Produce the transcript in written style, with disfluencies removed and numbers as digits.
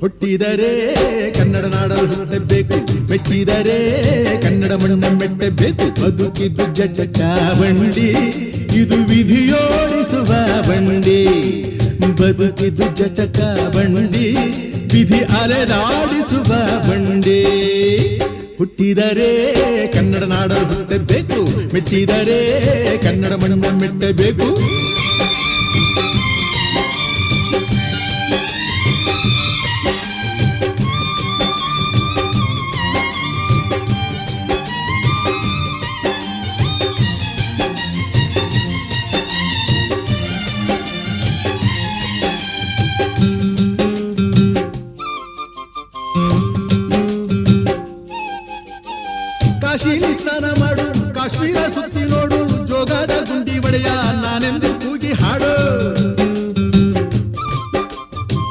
ಹುಟ್ಟಿದರೆ ಕನ್ನಡ ನಾಡಲು ಹುಟ್ಟಬೇಕು, ಮೆಚ್ಚಿದರೆ ಕನ್ನಡ ಮಣ್ಣ ಮೆಟ್ಟಬೇಕು. ಬದುಕಿದ್ದು ಜಟಕ ಬಂಡಿ, ಇದು ವಿಧಿಯೋಡಿಸುವ ಬಂಡಿ. ಬದುಕಿದ್ದು ಜಟಕ ಬಂಡಿ, ವಿಧಿ ಅಲೆದಾಡಿಸುವ ಬಂಡಿ. ಹುಟ್ಟಿದರೆ ಕನ್ನಡ ನಾಡಲು ಹುಟ್ಟಬೇಕು, ಮೆಚ್ಚಿದರೆ ಕನ್ನಡ ಮಣ್ಣ ಮೆಟ್ಟಬೇಕು. ಕಾಶಿಲಿ ಸ್ನಾನ